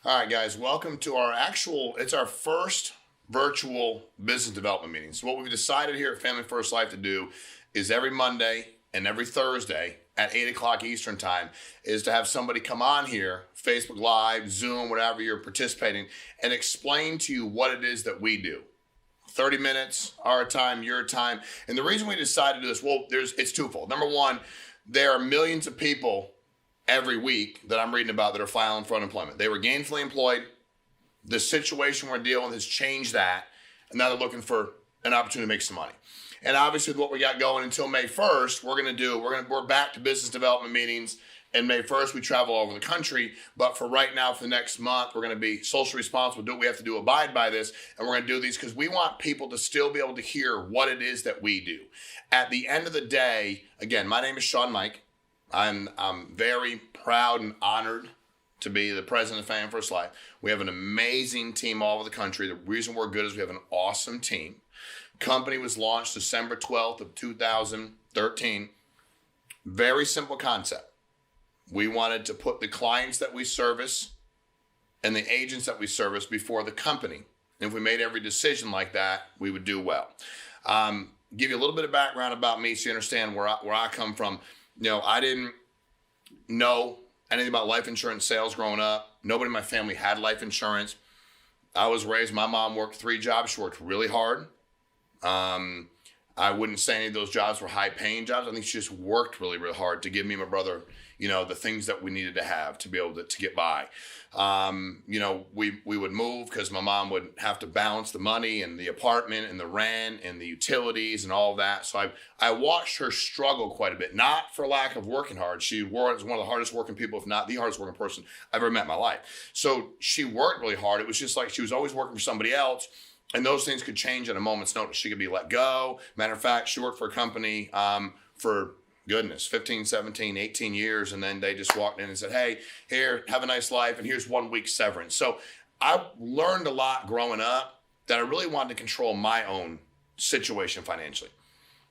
All right, guys, welcome to it's our first virtual business development meeting. So what we've decided here at Family First Life to do is every Monday and every Thursday at 8 o'clock Eastern time is to have somebody come on here, Facebook Live, Zoom, whatever you're participating, and explain to you what it is that we do. 30 minutes, our time, your time. And the reason we decided to do this, it's twofold. Number one, there are millions of people every week that I'm reading about that are filing for unemployment. They were gainfully employed. The situation we're dealing with has changed that. And now they're looking for an opportunity to make some money. And obviously with what we got going until May 1st, we're back to business development meetings. And May 1st, we travel all over the country. But for right now, for the next month, we're going to be socially responsible, do what we have to do, abide by this. And we're going to do these because we want people to still be able to hear what it is that we do. At the end of the day, again, my name is Shawn Meaike. I'm very proud and honored to be the president of Family First Life. We have an amazing team all over the country. The reason we're good is we have an awesome team. Company was launched December 12th of 2013. Very simple concept. We wanted to put the clients that we service and the agents that we service before the company. And if we made every decision like that, we would do well. Give you a little bit of background about me so you understand where I come from. I didn't know anything about life insurance sales growing up. Nobody in my family had life insurance. I was raised, my mom worked 3 jobs. She worked really hard. I wouldn't say any of those jobs were high paying jobs. I think she just worked really, really hard to give me and my brother, the things that we needed to have to be able to get by. We would move because my mom would have to balance the money and the apartment and the rent and the utilities and all of that. So I watched her struggle quite a bit, not for lack of working hard. She was one of the hardest working people, if not the hardest working person I've ever met in my life. So she worked really hard. It was just like she was always working for somebody else. And those things could change at a moment's notice. She could be let go. Matter of fact, she worked for a company for 15, 17, 18 years. And then they just walked in and said, hey, here, have a nice life. And here's 1 week severance. So I learned a lot growing up that I really wanted to control my own situation financially.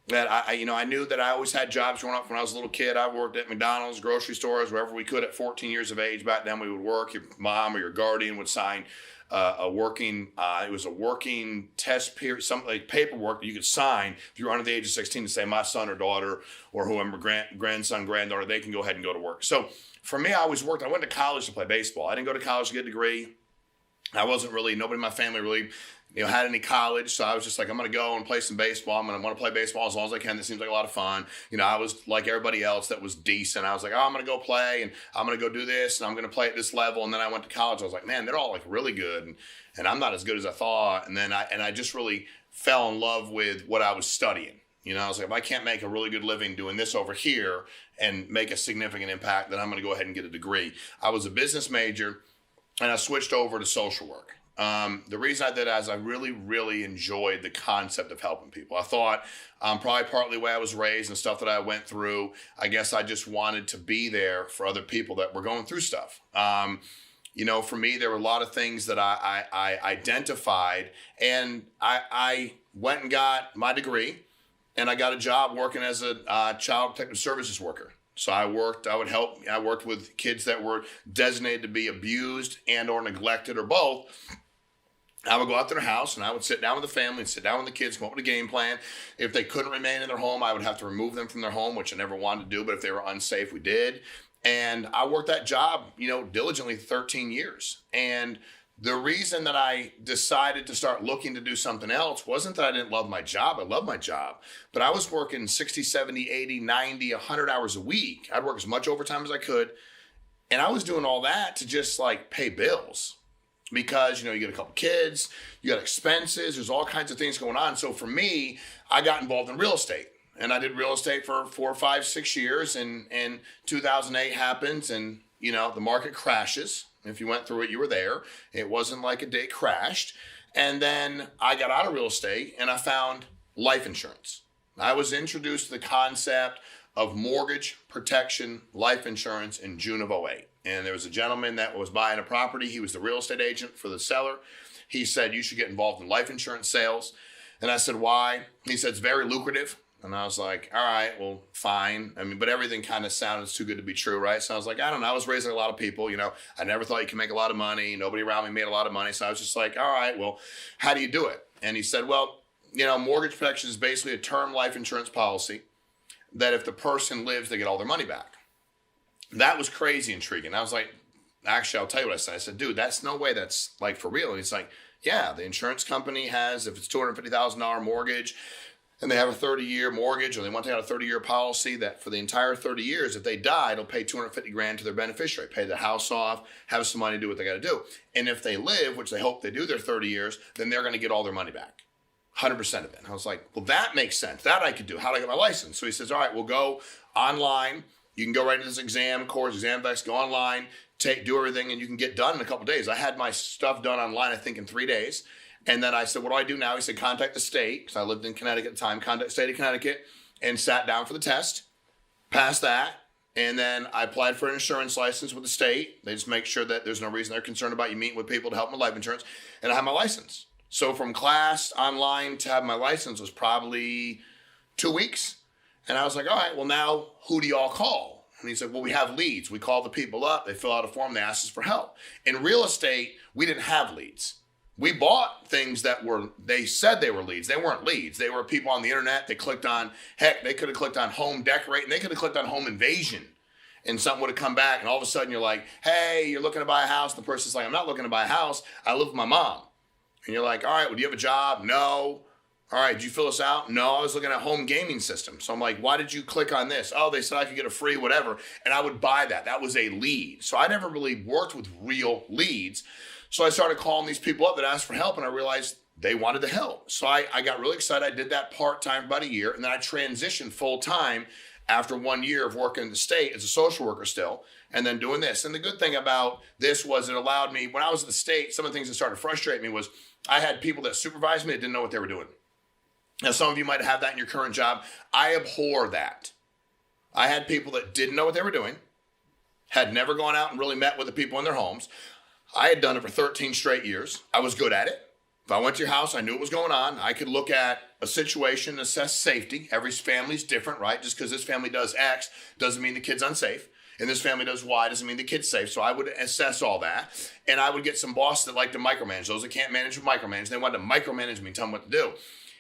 That I knew that I always had jobs growing up. When I was a little kid, I worked at McDonald's, grocery stores, wherever we could at 14 years of age. Back then we would work. Your mom or your guardian would sign it was a working test period, something like paperwork that you could sign if you were under the age of 16 to say my son or daughter or whoever, grandson, granddaughter, they can go ahead and go to work. So for me, I always worked. I went to college to play baseball. I didn't go to college to get a degree. Nobody in my family really had any college. So I was just like, I'm going to go and play some baseball. I'm going to want to play baseball as long as I can. This seems like a lot of fun. I was like everybody else that was decent. I was like, I'm going to go play and I'm going to go do this and I'm going to play at this level. And then I went to college. I was like, man, they're all like really good. And I'm not as good as I thought. And then I just really fell in love with what I was studying. I was like, if I can't make a really good living doing this over here and make a significant impact, then I'm going to go ahead and get a degree. I was a business major and I switched over to social work. The reason I did that is I really, really enjoyed the concept of helping people. I thought probably partly the way I was raised and stuff that I went through, I guess I just wanted to be there for other people that were going through stuff. For me, there were a lot of things that I identified, and I went and got my degree, and I got a job working as a child protective services worker. So I worked with kids that were designated to be abused and or neglected or both. I would go out to their house and I would sit down with the family and sit down with the kids, come up with a game plan. If they couldn't remain in their home, I would have to remove them from their home, which I never wanted to do. But if they were unsafe, we did. And I worked that job, diligently 13 years. And the reason that I decided to start looking to do something else wasn't that I didn't love my job. I love my job. But I was working 60, 70, 80, 90, 100 hours a week. I'd work as much overtime as I could. And I was doing all that to just pay bills. Because, you get a couple kids, you got expenses, there's all kinds of things going on. So for me, I got involved in real estate. And I did real estate for 4, 5, 6 years. And 2008 happens and, the market crashes. If you went through it, you were there. It wasn't like a day crashed. And then I got out of real estate and I found life insurance. I was introduced to the concept of mortgage protection life insurance in June of 2008. And there was a gentleman that was buying a property. He was the real estate agent for the seller. He said, you should get involved in life insurance sales. And I said, why? He said, it's very lucrative. And I was like, all right, well, fine. I mean, but everything kind of sounded too good to be true, right? So I was like, I don't know. I was raised like a lot of people, you know. I never thought you could make a lot of money. Nobody around me made a lot of money. So I was just like, all right, well, how do you do it? And he said, well, you know, mortgage protection is basically a term life insurance policy that if the person lives, they get all their money back. That was crazy intriguing. I was like, actually, I'll tell you what I said. I said, dude, that's no way that's like for real. And he's like, yeah, the insurance company has, if it's $250,000 mortgage and they have a 30-year mortgage or they want to take out a 30-year policy that for the entire 30 years, if they die, it'll pay $250,000 to their beneficiary, pay the house off, have some money to do what they got to do. And if they live, which they hope they do their 30 years, then they're going to get all their money back. 100% of it. And I was like, well, that makes sense. That I could do. How do I get my license? So he says, all right, we'll go online. You can go right into this exam course, ExamVex, go online, do everything, and you can get done in a couple of days. I had my stuff done online, I think, in 3 days. And then I said, what do I do now? He said, contact the state, because I lived in Connecticut at the time, contact the state of Connecticut, and sat down for the test, passed that. And then I applied for an insurance license with the state. They just make sure that there's no reason they're concerned about you meeting with people to help with life insurance. And I have my license. So from class online to have my license was probably 2 weeks. And I was like, all right, well, now who do y'all call? And he said, well, we have leads. We call the people up. They fill out a form. They ask us for help. In real estate, we didn't have leads. We bought things that they said they were leads. They weren't leads. They were people on the internet. They clicked on, heck, they could have clicked on home decorating. They could have clicked on home invasion. And something would have come back. And all of a sudden you're like, hey, you're looking to buy a house. The person's like, I'm not looking to buy a house. I live with my mom. And you're like, all right, well, do you have a job? No. All right, did you fill this out? No, I was looking at home gaming system. So I'm like, why did you click on this? Oh, they said I could get a free whatever. And I would buy that. That was a lead. So I never really worked with real leads. So I started calling these people up that asked for help, and I realized they wanted the help. So I got really excited. I did that part-time for about a year, and then I transitioned full-time after 1 year of working in the state as a social worker still, and then doing this. And the good thing about this was it allowed me, when I was at the state, some of the things that started to frustrate me was I had people that supervised me that didn't know what they were doing. Now, some of you might have that in your current job. I abhor that. I had people that didn't know what they were doing, had never gone out and really met with the people in their homes. I had done it for 13 straight years. I was good at it. If I went to your house, I knew what was going on. I could look at a situation, assess safety. Every family's different, right? Just because this family does X doesn't mean the kid's unsafe. And this family does Y doesn't mean the kid's safe. So I would assess all that. And I would get some bosses that like to micromanage. Those that can't manage would micromanage. They wanted to micromanage me and tell them what to do.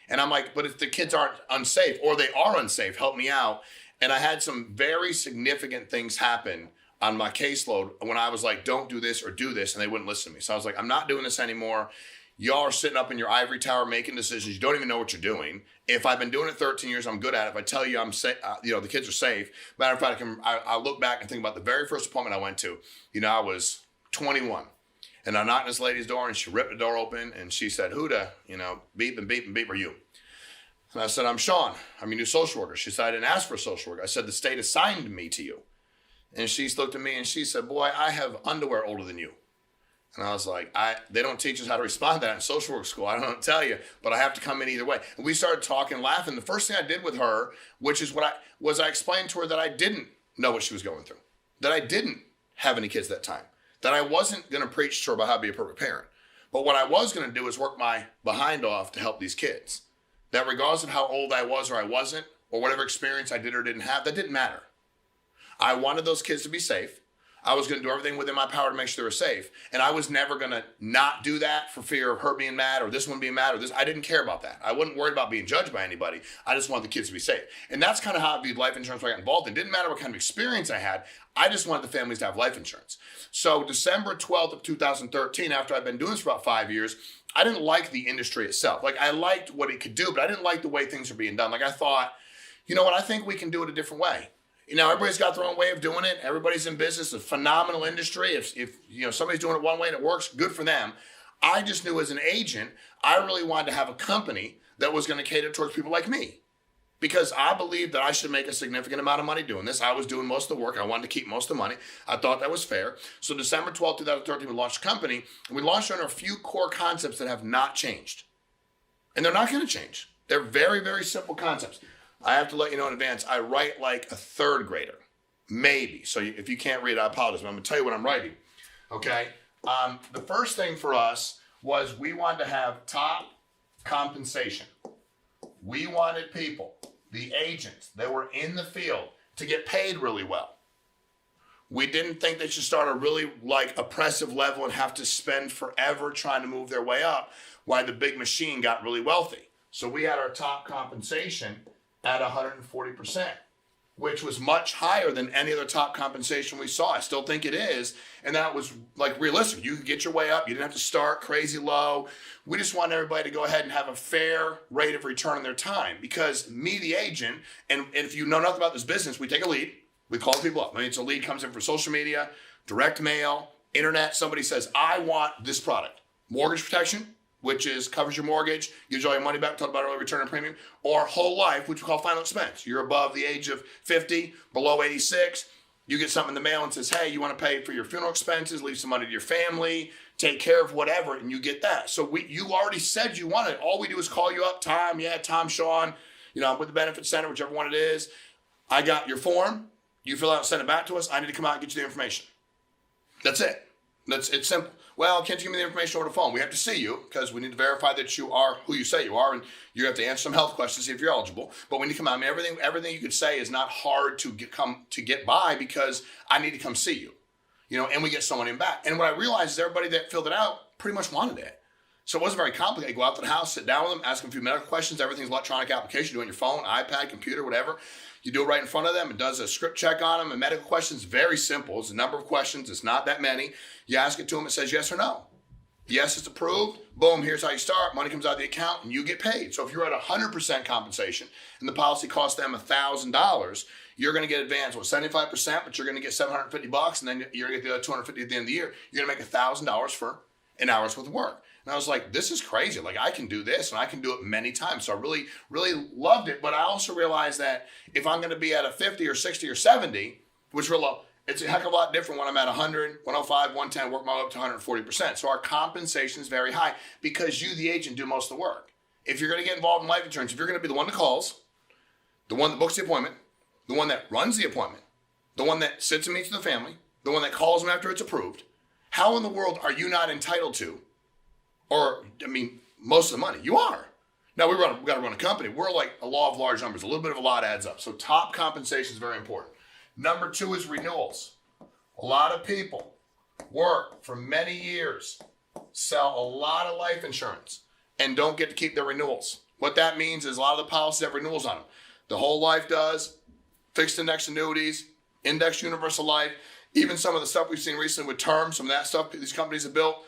And I'm like, but if the kids aren't unsafe or they are unsafe, help me out. And I had some very significant things happen on my caseload when I was like, don't do this or do this. And they wouldn't listen to me. So I was like, I'm not doing this anymore. Y'all are sitting up in your ivory tower making decisions. You don't even know what you're doing. If I've been doing it 13 years, I'm good at it. If I tell you I'm safe, the kids are safe. Matter of fact, I look back and think about the very first appointment I went to. I was 21. And I knocked on this lady's door and she ripped the door open and she said, who the, beep and beep and beep are you? And I said, I'm Shawn. I'm your new social worker. She said, I didn't ask for a social worker. I said, the state assigned me to you. And she looked at me and she said, boy, I have underwear older than you. And I was like, they don't teach us how to respond to that in social work school. I don't tell you, but I have to come in either way. And we started talking, laughing. The first thing I did with her, which is I explained to her that I didn't know what she was going through, that I didn't have any kids at that time, that I wasn't going to preach to her about how to be a perfect parent. But what I was going to do is work my behind off to help these kids. That regardless of how old I was or I wasn't, or whatever experience I did or didn't have, that didn't matter. I wanted those kids to be safe. I was going to do everything within my power to make sure they were safe. And I was never going to not do that for fear of her being mad or this one being mad or this. I didn't care about that. I wasn't worried about being judged by anybody. I just wanted the kids to be safe. And that's kind of how I viewed life insurance when I got involved. It didn't matter what kind of experience I had. I just wanted the families to have life insurance. So December 12th of 2013, after I'd been doing this for about 5 years, I didn't like the industry itself. Like I liked what it could do, but I didn't like the way things were being done. Like I thought, you know what, I think we can do it a different way. Everybody's got their own way of doing it. Everybody's in business. It's a phenomenal industry. If somebody's doing it one way and it works, good for them. I just knew as an agent, I really wanted to have a company that was going to cater towards people like me. Because I believed that I should make a significant amount of money doing this. I was doing most of the work. I wanted to keep most of the money. I thought that was fair. So December 12, 2013, we launched the company. And we launched under a few core concepts that have not changed. And they're not going to change. They're very, very simple concepts. I have to let you know in advance, I write like a third grader, maybe. So if you can't read, I apologize, but I'm going to tell you what I'm writing, okay? The first thing for us was we wanted to have top compensation. We wanted people. the agents that were in the field to get paid really well. We didn't think they should start a really oppressive level and have to spend forever trying to move their way up while the big machine got really wealthy. So we had our top compensation at 140%, which was much higher than any other top compensation we saw. I still think it is. And that was realistic. You could get your way up. You didn't have to start crazy low. We just want everybody to go ahead and have a fair rate of return on their time, because me, the agent, and if you know nothing about this business, we take a lead. We call people up. It's a lead comes in for social media, direct mail, internet. Somebody says, I want this product. Mortgage protection, which covers your mortgage, gives you all your money back, talked about earlier, return on premium, or whole life, which we call final expense. You're above the age of 50, below 86. You get something in the mail and says, hey, you want to pay for your funeral expenses, leave some money to your family, take care of whatever, and you get that. So you already said you want it. All we do is call you up, Tom, Shawn, I'm with the benefit center, whichever one it is. I got your form. You fill out and send it back to us. I need to come out and get you the information. That's it. It's simple. Well, can't you give me the information over the phone? We have to see you because we need to verify that you are who you say you are, and you have to answer some health questions to see if you're eligible. But when you come out, everything you could say is not hard to get by, because I need to come see you, and we get someone in back. And what I realized is everybody that filled it out pretty much wanted it. So it wasn't very complicated. Go out to the house, sit down with them, ask them a few medical questions. Everything's electronic application. You do it on your phone, iPad, computer, whatever. You do it right in front of them. It does a script check on them. And medical questions, very simple. It's a number of questions. It's not that many. You ask it to them. It says yes or no. Yes, it's approved. Boom, here's how you start. Money comes out of the account and you get paid. So if you're at 100% compensation and the policy costs them $1,000, you're going to get advanced with 75%, but you're going to get $750, and then you're going to get the other $250 at the end of the year. You're going to make $1,000 for an hour's worth of work. And I was like, this is crazy. I can do this, and I can do it many times. So I really, really loved it. But I also realized that if I'm going to be at a 50 or 60 or 70, which we're low, it's a heck of a lot different when I'm at 100, 105, 110, work my way up to 140%. So our compensation is very high because you, the agent, do most of the work. If you're going to get involved in life insurance, if you're going to be the one that calls, the one that books the appointment, the one that runs the appointment, the one that sits and meets with the family, the one that calls them after it's approved, how in the world are you not entitled to, most of the money? You are. Now we got to run a company. We're like a law of large numbers. A little bit of a lot adds up. So top compensation is very important. Number 2 is renewals. A lot of people work for many years, sell a lot of life insurance, and don't get to keep their renewals. What that means is a lot of the policies have renewals on them. The whole life does, fixed index annuities, index universal life, even some of the stuff we've seen recently with term, some of that stuff these companies have built,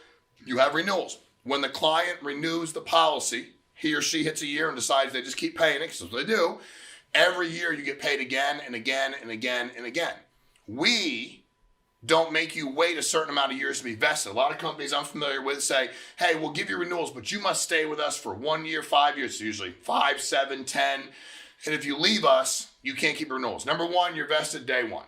you have renewals. When the client renews the policy, he or she hits a year and decides they just keep paying it, because that's what they do. Every year you get paid again and again and again and again. We don't make you wait a certain amount of years to be vested. A lot of companies I'm familiar with say, hey, we'll give you renewals, but you must stay with us for 1 year, 5 years, usually 5, 7, 10. And if you leave us, you can't keep your renewals. Number 1, you're vested day 1,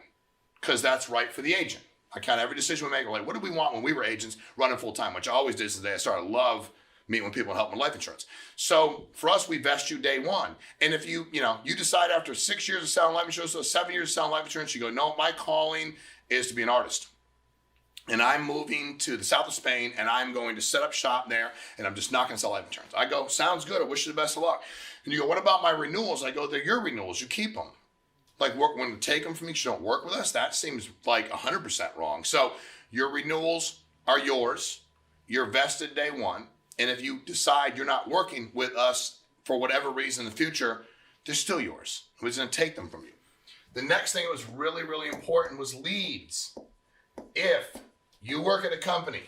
because that's right for the agent. I count every decision we make. We're like, what did we want when we were agents running full time, which I always did since the day I started. I love meeting with people and helping with life insurance. So for us, we vest you day 1. And if you decide after 6 years of selling life insurance, or 7 years of selling life insurance, you go, no, my calling is to be an artist. And I'm moving to the south of Spain, and I'm going to set up shop there, and I'm just not going to sell life insurance. I go, sounds good. I wish you the best of luck. And you go, what about my renewals? I go, they're your renewals. You keep them. When you take them from me, you don't work with us. That seems like 100% wrong. So your renewals are yours. You're vested day 1. And if you decide you're not working with us for whatever reason in the future, they're still yours. We're just going to take them from you. The next thing that was really, really important was leads. If you work at a company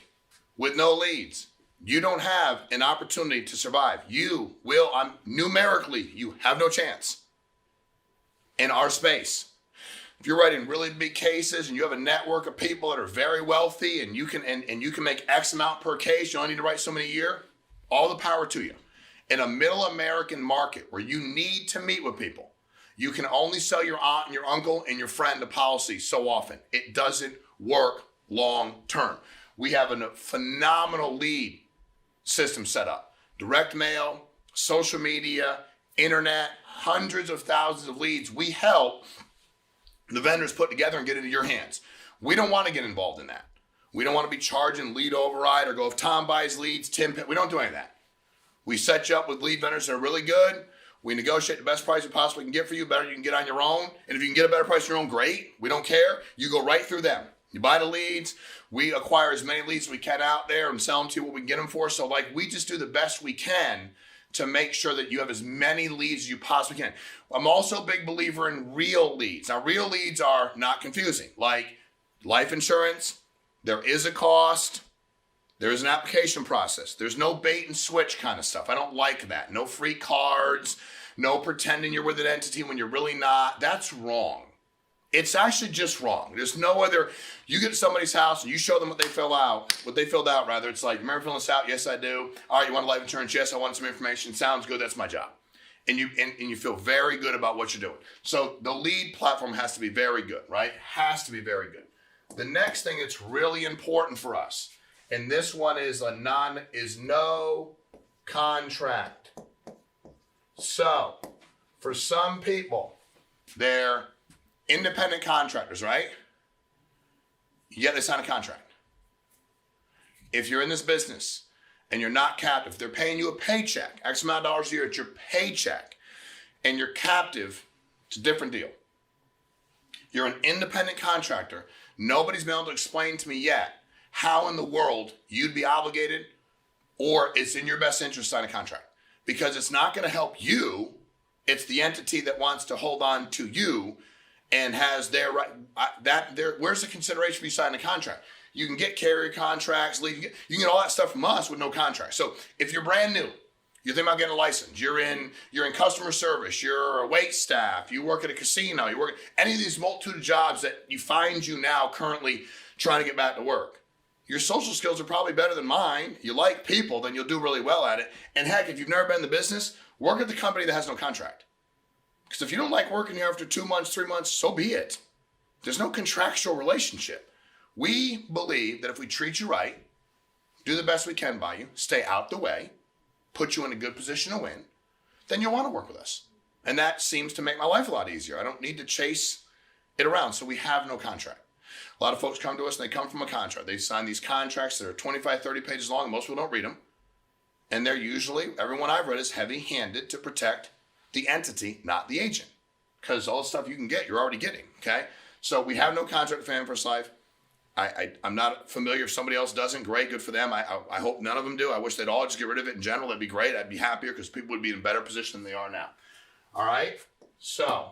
with no leads, you don't have an opportunity to survive. You will, numerically, you have no chance in our space. If you're writing really big cases and you have a network of people that are very wealthy and you can make X amount per case, you only need to write so many a year, all the power to you. In a middle American market where you need to meet with people, you can only sell your aunt and your uncle and your friend a policy so often. It doesn't work long term. We have a phenomenal lead system set up. Direct mail, social media, internet, hundreds of thousands of leads. We help the vendors put together and get into your hands. We don't want to get involved in that. We don't want to be charging lead override or go, if Tom buys leads, Tim, we don't do any of that. We set you up with lead vendors that are really good. We negotiate the best price we possibly can get for you, better you can get on your own. And if you can get a better price on your own, great. We don't care. You go right through them. You buy the leads. We acquire as many leads as we can out there and sell them to you what we can get them for. So like we just do the best we can to make sure that you have as many leads as you possibly can. I'm also a big believer in real leads. Now, real leads are not confusing. Like life insurance, there is a cost. There is an application process. There's no bait and switch kind of stuff. I don't like that. No free cards, no pretending you're with an entity when you're really not. That's wrong. It's actually just wrong. There's no other, you get to somebody's house and you show them what they filled out. It's like, remember filling this out? Yes, I do. All right, you want life insurance? Yes, I want some information. Sounds good. That's my job. And you feel very good about what you're doing. So the lead platform has to be very good, right? Has to be very good. The next thing that's really important for us, and this one is no contract. So for some people, they're independent contractors, right? Yeah, they sign a contract. If you're in this business and you're not captive, they're paying you a paycheck, X amount of dollars a year, it's your paycheck, and you're captive, it's a different deal. You're an independent contractor. Nobody's been able to explain to me yet how in the world you'd be obligated or it's in your best interest to sign a contract. Because it's not going to help you. It's the entity that wants to hold on to you and has their right. Where's the consideration for you signing a contract? You can get carrier contracts, you can get all that stuff from us with no contract. So if you're brand new, you're thinking about getting a license, you're in customer service, you're a wait staff, you work at a casino, you work at any of these multitude of jobs that you find you now currently trying to get back to work. Your social skills are probably better than mine. You like people, then you'll do really well at it. And heck, if you've never been in the business, work at the company that has no contract. Because if you don't like working here after 2 months, 3 months, so be it. There's no contractual relationship. We believe that if we treat you right, do the best we can by you, stay out the way, put you in a good position to win, then you'll want to work with us. And that seems to make my life a lot easier. I don't need to chase it around. So we have no contract. A lot of folks come to us and they come from a contract. They sign these contracts that are 25, 30 pages long, and most people don't read them. And they're usually, everyone I've read is heavy-handed to protect the entity, not the agent. Because all the stuff you can get, you're already getting, okay? So we have no contract with Family First Life. I'm not familiar if somebody else doesn't. Great, good for them. I hope none of them do. I wish they'd all just get rid of it in general. That'd be great. I'd be happier because people would be in a better position than they are now. All right? So,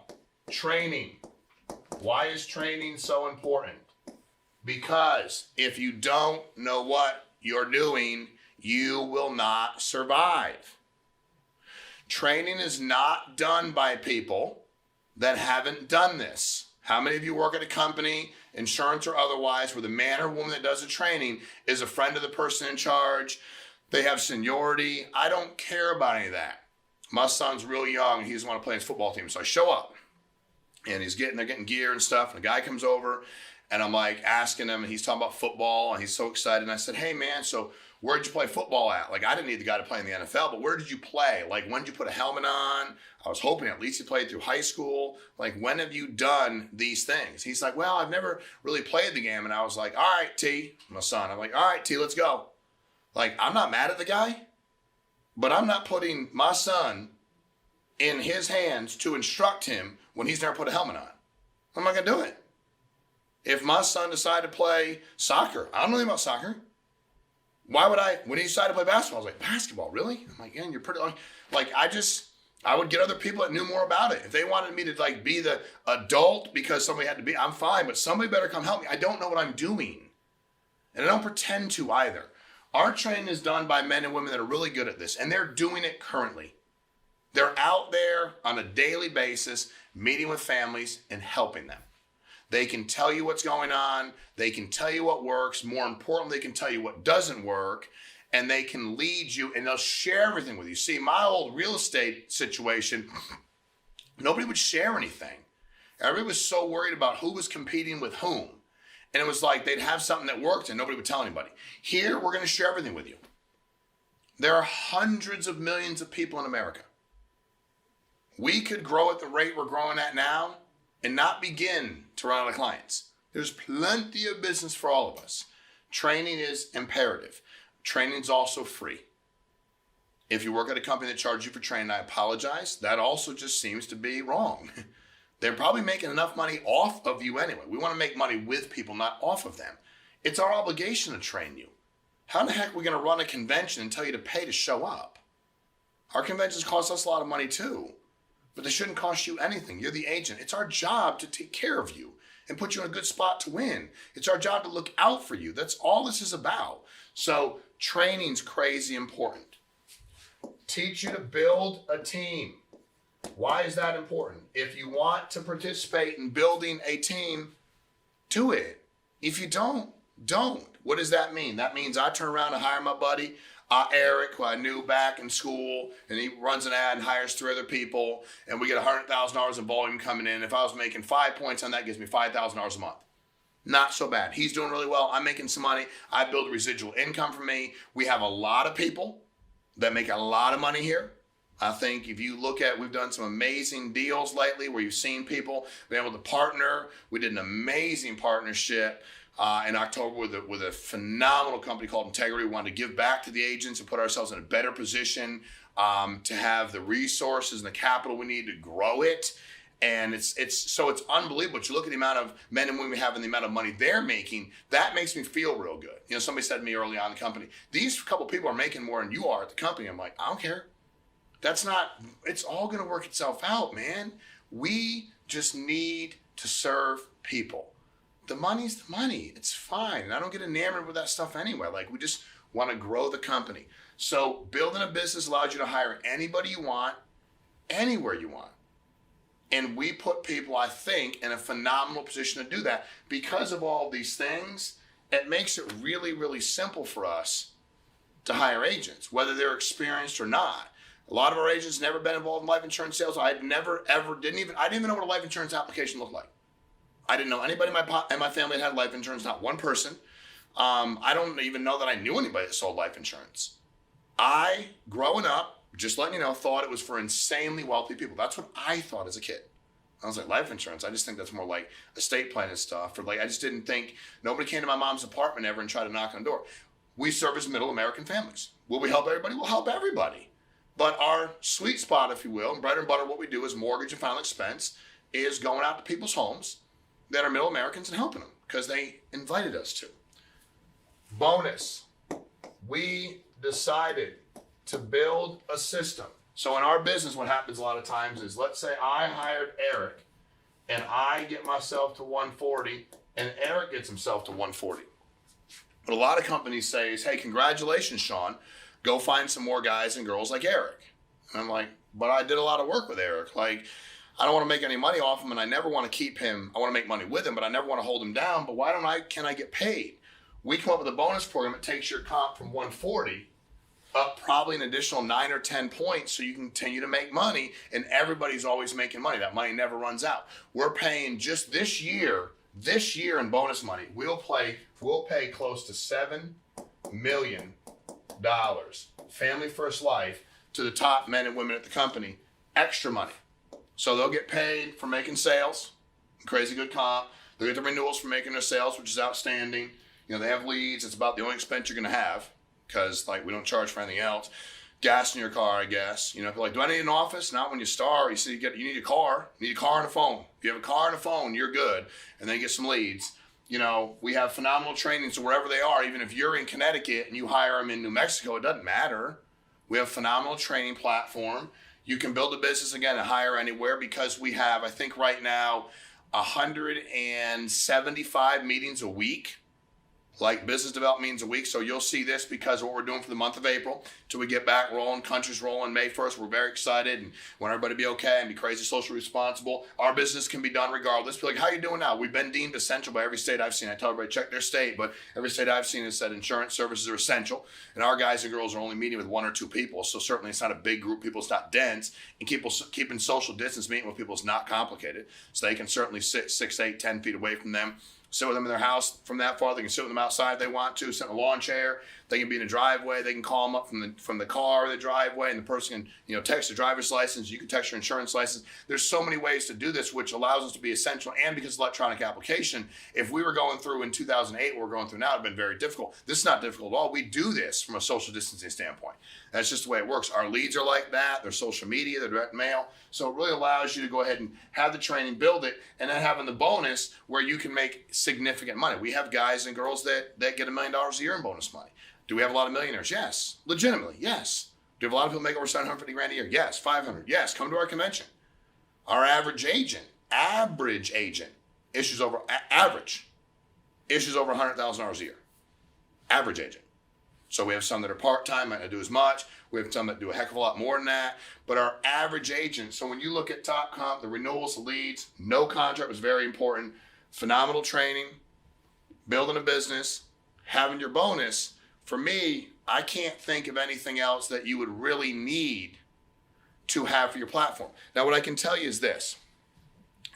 training. Why is training so important? Because if you don't know what you're doing, you will not survive. Training is not done by people that haven't done this. How many of you work at a company, insurance or otherwise, where the man or woman that does the training is a friend of the person in charge? They have seniority. I don't care about any of that. My son's real young and he doesn't want to play his football team. So I show up and they're getting gear and stuff. And a guy comes over and I'm like asking him, and he's talking about football and he's so excited. And I said, hey man, so where'd you play football at? Like, I didn't need the guy to play in the NFL, but where did you play? Like, when did you put a helmet on? I was hoping at least you played through high school. Like, when have you done these things? He's like, well, I've never really played the game. And I was like, all right, T, my son. I'm like, all right, T, let's go. Like, I'm not mad at the guy, but I'm not putting my son in his hands to instruct him when he's never put a helmet on. I'm not going to do it. If my son decided to play soccer, I don't know anything about soccer. Why would I, when he decided to play basketball, I was like, basketball, really? I'm like, yeah, you're pretty, like, I would get other people that knew more about it. If they wanted me to like be the adult because somebody had to be, I'm fine, but somebody better come help me. I don't know what I'm doing. And I don't pretend to either. Our training is done by men and women that are really good at this, and they're doing it currently. They're out there on a daily basis, meeting with families and helping them. They can tell you what's going on. They can tell you what works. More importantly, they can tell you what doesn't work, and they can lead you, and they'll share everything with you. See, my old real estate situation, nobody would share anything. Everybody was so worried about who was competing with whom. And it was like they'd have something that worked and nobody would tell anybody. Here, we're going to share everything with you. There are hundreds of millions of people in America. We could grow at the rate we're growing at now and not begin to run out of clients. There's plenty of business for all of us. Training is imperative. Training is also free. If you work at a company that charges you for training, I apologize. That also just seems to be wrong. They're probably making enough money off of you anyway. We want to make money with people, not off of them. It's our obligation to train you. How the heck are we going to run a convention and tell you to pay to show up? Our conventions cost us a lot of money too, but they shouldn't cost you anything. You're the agent. It's our job to take care of you and put you in a good spot to win. It's our job to look out for you. That's all this is about. So training's crazy important. Teach you to build a team. Why is that important? If you want to participate in building a team, do it. If you don't. What does that mean? That means I turn around and hire my buddy, Eric, who I knew back in school, and he runs an ad and hires 3 other people, and we get $100,000 in volume coming in. If I was making 5 points on that, it gives me $5,000 a month. Not so bad. He's doing really well. I'm making some money. I build a residual income for me. We have a lot of people that make a lot of money here. I think if you look at, we've done some amazing deals lately where you've seen people be able to partner. We did an amazing partnership in October with a phenomenal company called Integrity. We wanted to give back to the agents and put ourselves in a better position to have the resources and the capital we need to grow it. And it's unbelievable. You look at the amount of men and women we have and the amount of money they're making, that makes me feel real good. You know, somebody said to me early on in the company, these couple people are making more than you are at the company. I'm like, I don't care. It's all going to work itself out, man. We just need to serve people. The money's the money. It's fine. And I don't get enamored with that stuff anyway. Like, we just want to grow the company. So building a business allows you to hire anybody you want, anywhere you want. And we put people, I think, in a phenomenal position to do that. Because of all these things, it makes it really, really simple for us to hire agents, whether they're experienced or not. A lot of our agents never been involved in life insurance sales. I didn't even know what a life insurance application looked like. I didn't know anybody in my family that had life insurance, not one person. I don't even know that I knew anybody that sold life insurance. I, growing up, just letting you know, thought it was for insanely wealthy people. That's what I thought as a kid. I was like, life insurance, I just think that's more like estate planning stuff. Or like, I just didn't think, nobody came to my mom's apartment ever and tried to knock on the door. We service middle American families. Will we help everybody? We'll help everybody. But our sweet spot, if you will, and bread and butter, what we do is mortgage and final expense, is going out to people's homes that are middle Americans and helping them because they invited us to. Bonus, we decided to build a system. So in our business, what happens a lot of times is, let's say I hired Eric and I get myself to 140 and Eric gets himself to 140. What a lot of companies say is, hey, congratulations, Shawn. Go find some more guys and girls like Eric. And I'm like, but I did a lot of work with Eric. Like, I don't want to make any money off him and I never want to keep him. I want to make money with him, but I never want to hold him down. But can I get paid? We come up with a bonus program that takes your comp from 140 up probably an additional 9 or 10 points so you can continue to make money, and everybody's always making money. That money never runs out. We're paying just this year in bonus money, we'll pay close to $7 million, Family First Life, to the top men and women at the company, extra money. So they'll get paid for making sales, crazy good comp. They'll get the renewals for making their sales, which is outstanding. You know, they have leads. It's about the only expense you're going to have, because like we don't charge for anything else. Gas in your car, I guess. You know, if you're like, do I need an office? Not when you start. You see, you need a car. You need a car and a phone. If you have a car and a phone, you're good. And then you get some leads. You know, we have phenomenal training, so wherever they are, even if you're in Connecticut and you hire them in New Mexico, it doesn't matter. We have a phenomenal training platform. You can build a business again and hire anywhere, because we have, I think right now, 175 meetings a week. Like business development meetings a week. So you'll see this because of what we're doing for the month of April till we get back rolling, country's rolling May 1st. We're very excited and want everybody to be okay and be crazy socially responsible. Our business can be done regardless. Be like, how you doing now? We've been deemed essential by every state I've seen. I tell everybody check their state, but every state I've seen has said insurance services are essential. And our guys and girls are only meeting with 1 or 2 people. So certainly it's not a big group. People, it's not dense. And keeping social distance meeting with people is not complicated. So they can certainly sit 6, 8, 10 feet away from them. sit with them in their house from that far. They can sit with them outside if they want to, sit in a lawn chair. They can be in a driveway. They can call them up from the car or the driveway, and the person can, text their driver's license. You can text your insurance license. There's so many ways to do this, which allows us to be essential. And because of electronic application, if we were going through in 2008, what we're going through now, it would have been very difficult. This is not difficult at all. We do this from a social distancing standpoint. That's just the way it works. Our leads are like that. They're social media, they're direct mail. So it really allows you to go ahead and have the training, build it, and then having the bonus where you can make significant money. We have guys and girls that get $1 million a year in bonus money. Do we have a lot of millionaires? Yes. Legitimately, yes. Do we have a lot of people make over 750 grand a year? Yes. 500? Yes. Come to our convention. Our average agent issues over $100,000 a year. Average agent. So we have some that are part-time, might not do as much. We have some that do a heck of a lot more than that. But our average agent, so when you look at top comp, the renewals, the leads, no contract was very important. Phenomenal training, building a business, having your bonus. For me, I can't think of anything else that you would really need to have for your platform. Now, what I can tell you is this.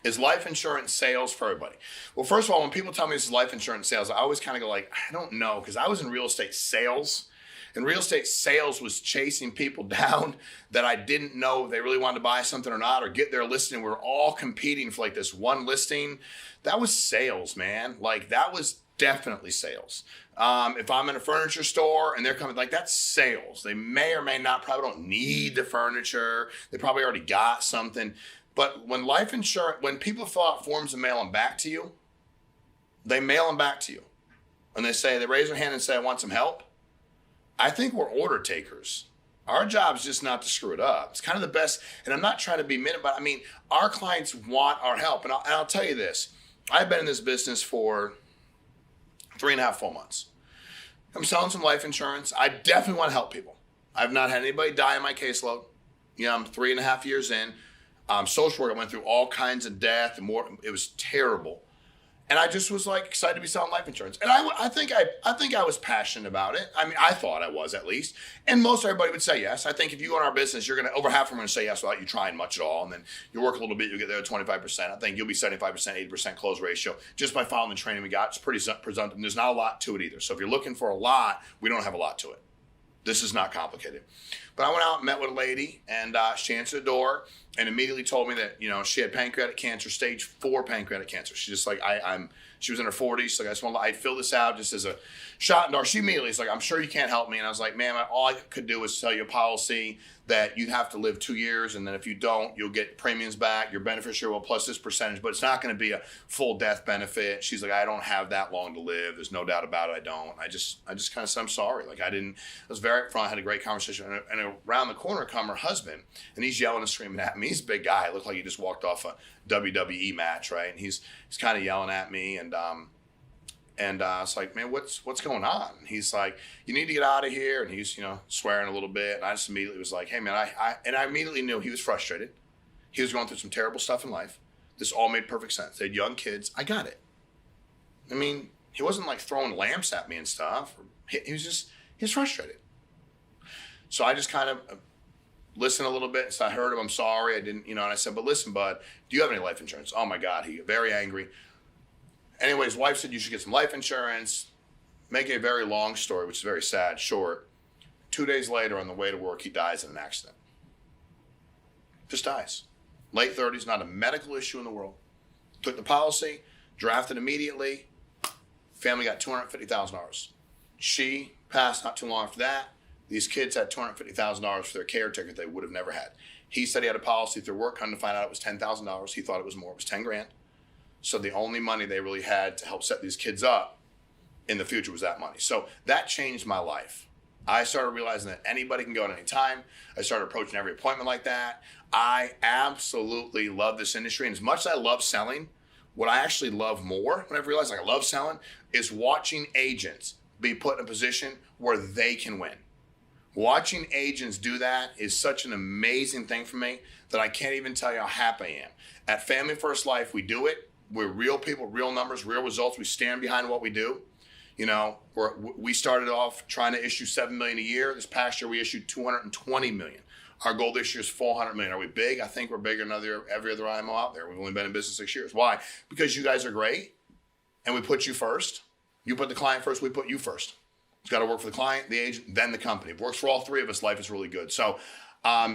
Is life insurance sales for everybody? Well, first of all, when people tell me this is life insurance sales, I always kind of go like, I don't know, because I was in real estate sales. And real estate sales was chasing people down that I didn't know if they really wanted to buy something or not, or get their listing. We were all competing for like this one listing. That was sales, man. Like that was definitely sales. If I'm in a furniture store and they're coming, like that's sales. They may or may not, probably don't need the furniture. They probably already got something. But when life insurance, when people fill out forms and mail them back to you, they mail them back to you. And they raise their hand and say, I want some help. I think we're order takers. Our job is just not to screw it up. It's kind of the best. And I'm not trying to be mean, but I mean, our clients want our help. And I'll tell you this. I've been in this business for 3.5 full months. I'm selling some life insurance. I definitely want to help people. I've not had anybody die in my caseload. I'm 3.5 years in. Social work, I went through all kinds of death and more. It was terrible. And I just was like excited to be selling life insurance. And I think I was passionate about it. I mean, I thought I was at least. And most everybody would say yes. I think if you go in our business, you're going to, over half of them are going to say yes without you trying much at all. And then you work a little bit, you'll get there at 25%. I think you'll be 75%, 80% close ratio just by following the training we got. It's pretty presumptive. There's not a lot to it either. So if you're looking for a lot, we don't have a lot to it. This is not complicated. But I went out and met with a lady, and she answered the door and immediately told me that, she had pancreatic cancer, stage 4 pancreatic cancer. She's just like, she was in her 40s. So I just want to fill this out just as a shot in the dark. She immediately is like, I'm sure you can't help me. And I was like, man, all I could do is sell you a policy that you'd have to live 2 years. And then if you don't, you'll get premiums back. Your beneficiary will plus this percentage, but it's not going to be a full death benefit. She's like, I don't have that long to live. There's no doubt about it. I don't. I just kind of said, I'm sorry. I was very upfront. I had a great conversation. And around the corner come her husband, and he's yelling and screaming at me. He's a big guy. It looked like he just walked off a WWE match, right? And he's kind of yelling at me, and I was like, man, what's going on? And he's like, you need to get out of here. And he's, swearing a little bit. And I just immediately was like, hey man, I immediately knew he was frustrated. He was going through some terrible stuff in life. This all made perfect sense. They had young kids. I got it. I mean, he wasn't like throwing lamps at me and stuff. He was frustrated. So I just kind of listened a little bit. So I heard him, I'm sorry. I didn't, and I said, but listen, bud, do you have any life insurance? Oh my God, he got very angry. Anyway, his wife said you should get some life insurance. Make a very long story, which is very sad, short. 2 days later, on the way to work, he dies in an accident. Just dies. Late 30s, not a medical issue in the world. Took the policy, drafted immediately. Family got $250,000. She passed not too long after that. These kids had $250,000 for their caretaker they would have never had. He said he had a policy through work. Come to find out it was $10,000. He thought it was more. It was 10 grand. So the only money they really had to help set these kids up in the future was that money. So that changed my life. I started realizing that anybody can go at any time. I started approaching every appointment like that. I absolutely love this industry. And as much as I love selling, what I actually love more, when I've realized I love selling, is watching agents be put in a position where they can win. Watching agents do that is such an amazing thing for me that I can't even tell you how happy I am. At Family First Life, we do it. We're real people, real numbers, real results. We stand behind what we do. We started off trying to issue $7 million a year. This past year, we issued $220 million. Our goal this year is $400 million. Are we big? I think we're bigger than every other IMO out there. We've only been in business 6 years. Why? Because you guys are great. and we put you first. You put the client first, we put you first. It's got to work for the client, the agent, then the company. If it works for all three of us, life is really good. So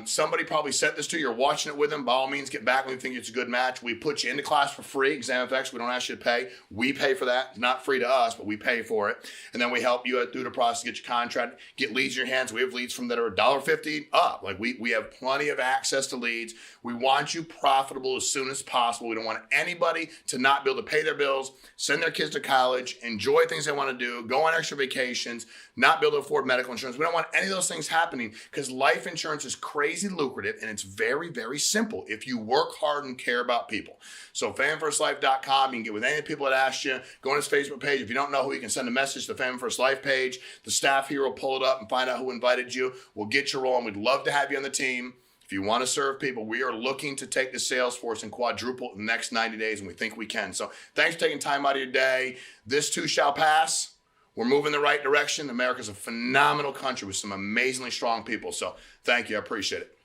somebody probably sent this to you. You're watching it with them. By all means, get back when you think it's a good match. We put you into class for free. ExamFX, we don't ask you to pay. We pay for that. It's not free to us, but we pay for it. And then we help you through the process, get your contract, get leads in your hands. We have leads from that are $1.50 up. Like we have plenty of access to leads. We want you profitable as soon as possible. We don't want anybody to not be able to pay their bills, send their kids to college, enjoy things they want to do, go on extra vacations, not be able to afford medical insurance. We don't want any of those things happening because life insurance is crazy lucrative and it's very, very simple if you work hard and care about people. So FamilyFirstLife.com, you can get with any of the people that asked you. Go on his Facebook page. If you don't know who, you can send a message to the Family First Life page. The staff here will pull it up and find out who invited you. We'll get you rolling. We'd love to have you on the team. If you want to serve people, we are looking to take the sales force and quadruple in the next 90 days, and we think we can. So thanks for taking time out of your day. This too shall pass. We're moving the right direction. America's a phenomenal country with some amazingly strong people. So thank you. I appreciate it.